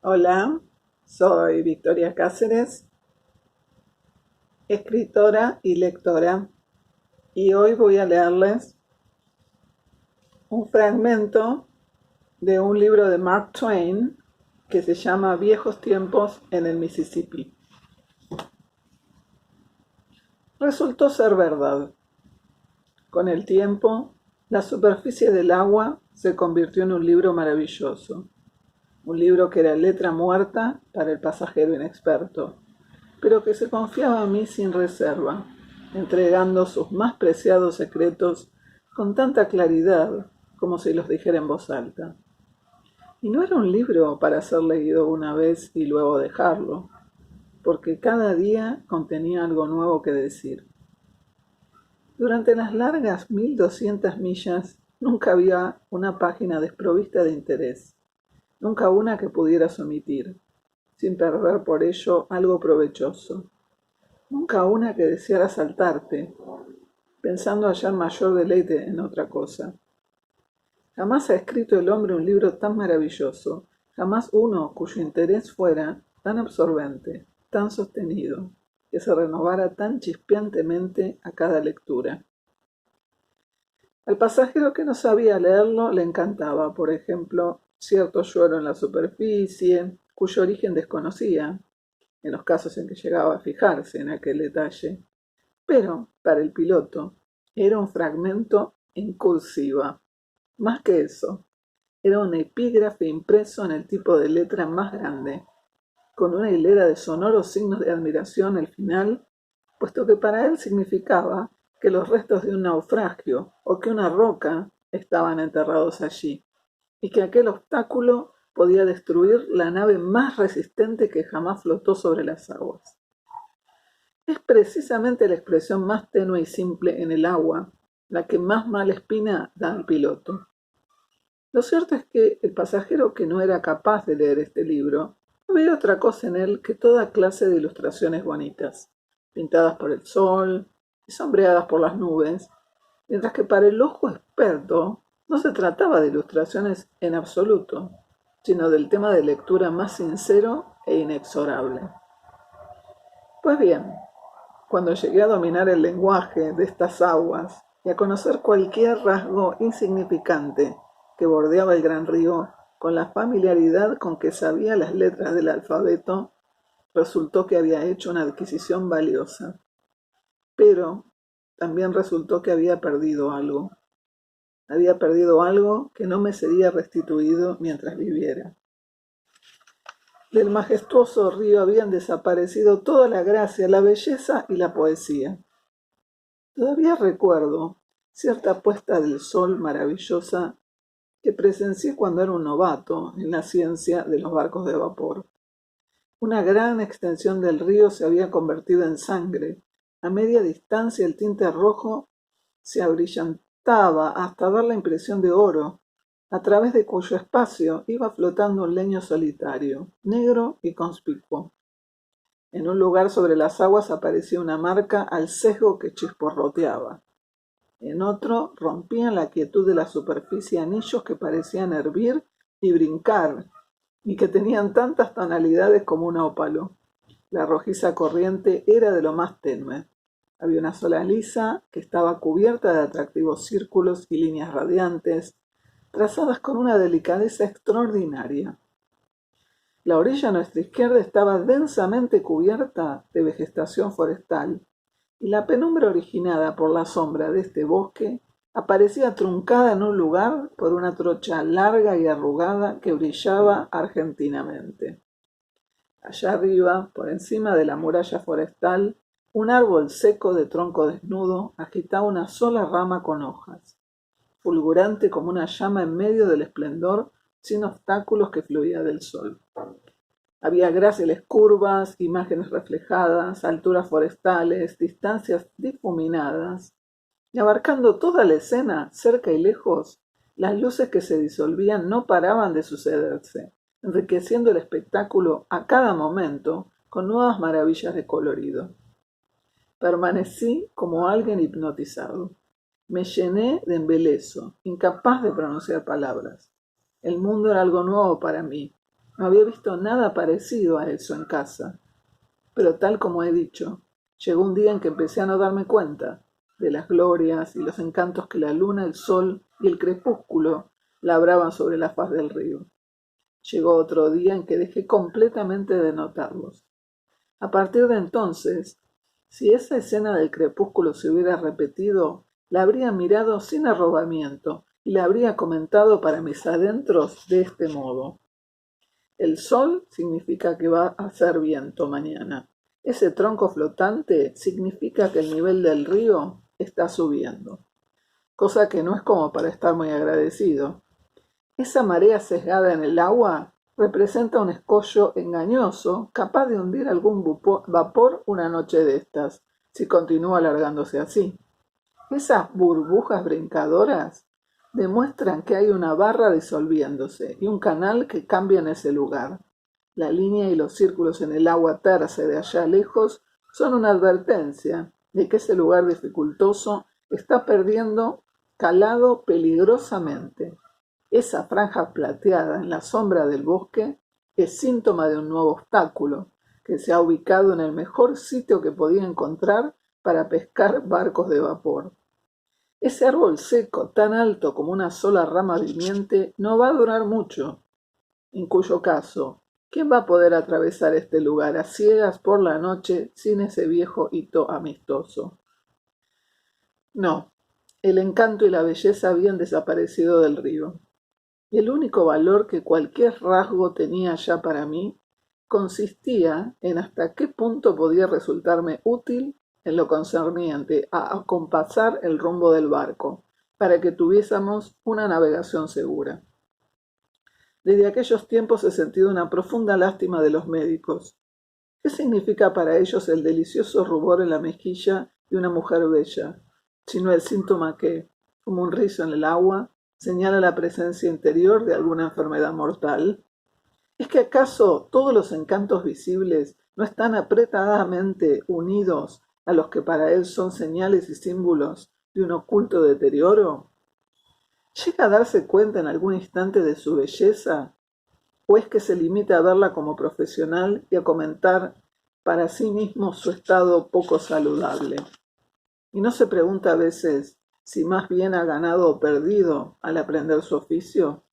Hola, soy Victoria Cáceres, escritora y lectora, y hoy voy a leerles un fragmento de un libro de Mark Twain que se llama Viejos tiempos en el Mississippi. Resultó ser verdad. Con el tiempo, la superficie del agua se convirtió en un libro maravilloso, un libro que era letra muerta para el pasajero inexperto, pero que se confiaba a mí sin reserva, entregando sus más preciados secretos con tanta claridad como si los dijera en voz alta. Y no era un libro para ser leído una vez y luego dejarlo, porque cada día contenía algo nuevo que decir. Durante las largas 1200 millas nunca había una página desprovista de interés, nunca una que pudieras omitir, sin perder por ello algo provechoso. Nunca una que deseara saltarte, pensando hallar mayor deleite en otra cosa. Jamás ha escrito el hombre un libro tan maravilloso, jamás uno cuyo interés fuera tan absorbente, tan sostenido, que se renovara tan chispeantemente a cada lectura. Al pasajero que no sabía leerlo le encantaba, por ejemplo, cierto lloro en la superficie, cuyo origen desconocía, en los casos en que llegaba a fijarse en aquel detalle. Pero, para el piloto, era un fragmento en cursiva. Más que eso, era un epígrafe impreso en el tipo de letra más grande, con una hilera de sonoros signos de admiración al final, puesto que para él significaba que los restos de un naufragio o que una roca estaban enterrados allí, y que aquel obstáculo podía destruir la nave más resistente que jamás flotó sobre las aguas. Es precisamente la expresión más tenue y simple en el agua la que más mala espina da al piloto. Lo cierto es que el pasajero que no era capaz de leer este libro no veía otra cosa en él que toda clase de ilustraciones bonitas, pintadas por el sol y sombreadas por las nubes, mientras que para el ojo experto no se trataba de ilustraciones en absoluto, sino del tema de lectura más sincero e inexorable. Pues bien, cuando llegué a dominar el lenguaje de estas aguas y a conocer cualquier rasgo insignificante que bordeaba el gran río con la familiaridad con que sabía las letras del alfabeto, resultó que había hecho una adquisición valiosa. Pero también resultó que había perdido algo. Había perdido algo que no me sería restituido mientras viviera. Del majestuoso río habían desaparecido toda la gracia, la belleza y la poesía. Todavía recuerdo cierta puesta del sol maravillosa que presencié cuando era un novato en la ciencia de los barcos de vapor. Una gran extensión del río se había convertido en sangre. A media distancia el tinte rojo se abrillantaba hasta dar la impresión de oro, a través de cuyo espacio iba flotando un leño solitario, negro y conspicuo. En un lugar sobre las aguas aparecía una marca al sesgo que chisporroteaba. En otro rompían la quietud de la superficie anillos que parecían hervir y brincar, y que tenían tantas tonalidades como un ópalo. La rojiza corriente era de lo más tenue. Había una sola lisa que estaba cubierta de atractivos círculos y líneas radiantes, trazadas con una delicadeza extraordinaria. La orilla a nuestra izquierda estaba densamente cubierta de vegetación forestal, y la penumbra originada por la sombra de este bosque aparecía truncada en un lugar por una trocha larga y arrugada que brillaba argentinamente. Allá arriba, por encima de la muralla forestal, un árbol seco de tronco desnudo agitaba una sola rama con hojas, fulgurante como una llama en medio del esplendor sin obstáculos que fluía del sol. Había gráciles curvas, imágenes reflejadas, alturas forestales, distancias difuminadas, y abarcando toda la escena, cerca y lejos, las luces que se disolvían no paraban de sucederse, enriqueciendo el espectáculo a cada momento con nuevas maravillas de colorido. Permanecí como alguien hipnotizado. Me llené de embeleso, incapaz de pronunciar palabras. El mundo era algo nuevo para mí, No había visto nada parecido a eso en casa, pero tal como he dicho, llegó un día en que empecé a no darme cuenta de las glorias y los encantos que la luna, el sol y el crepúsculo labraban sobre la faz del río. Llegó otro día en que dejé completamente de notarlos. A partir de entonces, si esa escena del crepúsculo se hubiera repetido, la habría mirado sin arrobamiento y la habría comentado para mis adentros de este modo. El sol significa que va a hacer viento mañana. Ese tronco flotante significa que el nivel del río está subiendo, cosa que no es como para estar muy agradecido. Esa marea sesgada en el agua representa un escollo engañoso capaz de hundir algún vapor una noche de estas, si continúa alargándose así. Esas burbujas brincadoras demuestran que hay una barra disolviéndose y un canal que cambia en ese lugar. La línea y los círculos en el agua tersa de allá lejos son una advertencia de que ese lugar dificultoso está perdiendo calado peligrosamente. Esa franja plateada en la sombra del bosque es síntoma de un nuevo obstáculo que se ha ubicado en el mejor sitio que podía encontrar para pescar barcos de vapor. Ese árbol seco, tan alto como una sola rama viviente, no va a durar mucho, en cuyo caso, ¿quién va a poder atravesar este lugar a ciegas por la noche sin ese viejo hito amistoso? No, el encanto y la belleza habían desaparecido del río, y el único valor que cualquier rasgo tenía ya para mí consistía en hasta qué punto podía resultarme útil en lo concerniente a acompasar el rumbo del barco, para que tuviésemos una navegación segura. Desde aquellos tiempos he sentido una profunda lástima de los médicos. ¿Qué significa para ellos el delicioso rubor en la mejilla de una mujer bella, sino el síntoma que, como un rizo en el agua, señala la presencia interior de alguna enfermedad mortal? ¿Es que acaso todos los encantos visibles no están apretadamente unidos a los que para él son señales y símbolos de un oculto deterioro? ¿Llega a darse cuenta en algún instante de su belleza? ¿O es que se limita a verla como profesional y a comentar para sí mismo su estado poco saludable? ¿Y no se pregunta a veces si más bien ha ganado o perdido al aprender su oficio?